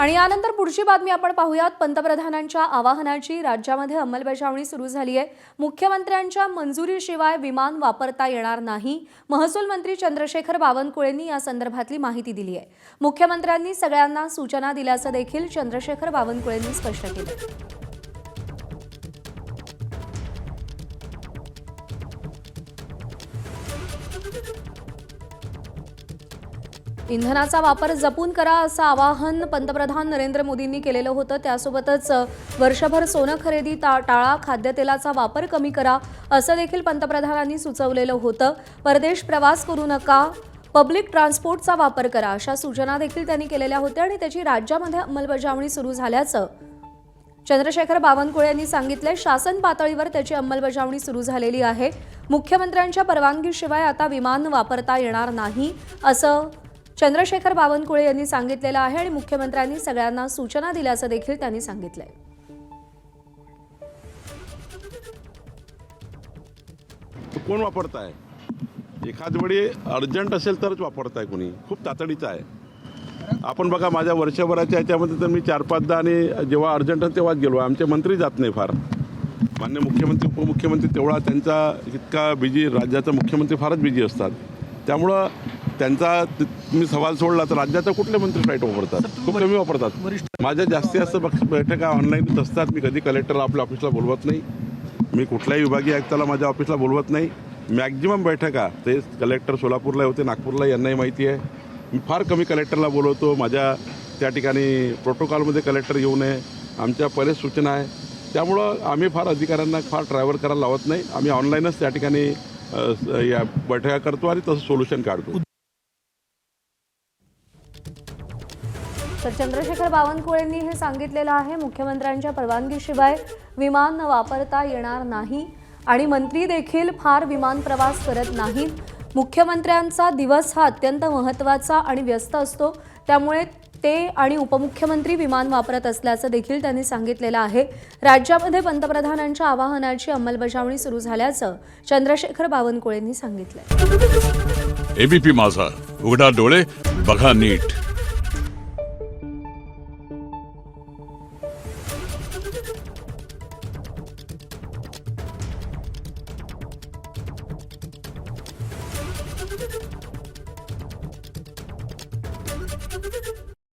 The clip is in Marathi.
आणि यानंतर पुढची बातमी आपण पाहूयात। पंतप्रधानांच्या आवाहनाची राज्यामध्ये अंमलबजावणी सुरू झाली आहे। मुख्यमंत्र्यांच्या मंजुरीशिवाय विमान वापरता येणार नाही। महसूल मंत्री चंद्रशेखर बावनकुळेंनी या संदर्भातली माहिती दिली आहे। मुख्यमंत्र्यांनी सगळ्यांना सूचना दिल्याचं देखील चंद्रशेखर बावनकुळेंनी स्पष्ट केलं। इंधनाचा वापर जपून करा असं आवाहन पंतप्रधान नरेंद्र मोदींनी केलेलं होतं। त्यासोबतच वर्षभर सोनं खरेदी टाळा, खाद्यतेलाचा वापर कमी करा असं देखील पंतप्रधानांनी सुचवलेलं होतं। परदेश प्रवास करू नका, पब्लिक ट्रान्सपोर्टचा वापर करा अशा सूचना देखील त्यांनी केलेल्या होत्या आणि त्याची राज्यामध्ये अंमलबजावणी सुरू झाल्याचं चंद्रशेखर बावनकुळे यांनी सांगितले। शासन पातळीवर त्याची अंमलबजावणी सुरू झालेली आहे। मुख्यमंत्र्यांच्या परवानगीशिवाय आता विमान वापरता येणार नाही असं चंद्रशेखर बावनकुळे यांनी सांगितलेलं आहे आणि मुख्यमंत्र्यांनी सगळ्यांना सूचना दिल्याचं देखील त्यांनी सांगितलंय। कोण वापरताय? एखाद वेळी अर्जंट असेल तरच वापरताय, कोणी खूप तातडीचं आहे। आपण बघा, माझ्या वर्षभराच्या ह्याच्यामध्ये तर मी 4-5दा आणि जेव्हा अर्जंट तेव्हाच गेलो। आमचे मंत्री जात नाही फार, मान्य मुख्यमंत्री उपमुख्यमंत्री तेवढा त्यांचा इतका बिझी, राज्याचा मुख्यमंत्री फारच बिझी असतात। त्यामुळं त्यांचा तुम्ही सवाल सोडला तर राज्याचा कुठले मंत्री फ्लाईट वापरतात? खूप कमी वापरतात। माझ्या जास्तीत जास्त बैठका ऑनलाईनच असतात। मी कधी कलेक्टरला आपल्या ऑफिसला बोलवत नाही, मी कुठल्याही विभागीय आयुक्ताला माझ्या ऑफिसला बोलवत नाही। मॅक्झिमम बैठका ते कलेक्टर सोलापूरला होते, नागपूरला, यांनाही माहिती आहे। मी फार कमी कलेक्टरला बोलवतो। माझ्या त्या ठिकाणी प्रोटोकॉलमध्ये कलेक्टर येऊ नये आमच्या पहिलेच सूचना आहे। त्यामुळं आम्ही फार अधिकाऱ्यांना फार ट्रॅव्हल करायला लावत नाही। आम्ही ऑनलाईनच त्या ठिकाणी या बैठका करतो आणि तसं सोल्युशन काढतो। तर चंद्रशेखर बावनकुळेंनी हे सांगितलेलं आहे। मुख्यमंत्र्यांच्या परवानगीशिवाय विमान वापरता येणार नाही आणि मंत्री देखील फार विमान प्रवास करत नाहीत। मुख्यमंत्र्यांचा दिवस हा अत्यंत महत्त्वाचा आणि व्यस्त असतो, त्यामुळे ते आणि उपमुख्यमंत्री विमान वापरत असल्याचं देखील त्यांनी सांगितलेलं आहे। राज्यामध्ये पंतप्रधानांच्या आवाहनाची अंमलबजावणी सुरू झाल्याचं चंद्रशेखर बावनकुळेंनी सांगितलंय। एबीपी माझा, उघडा डोळे बघा नीट।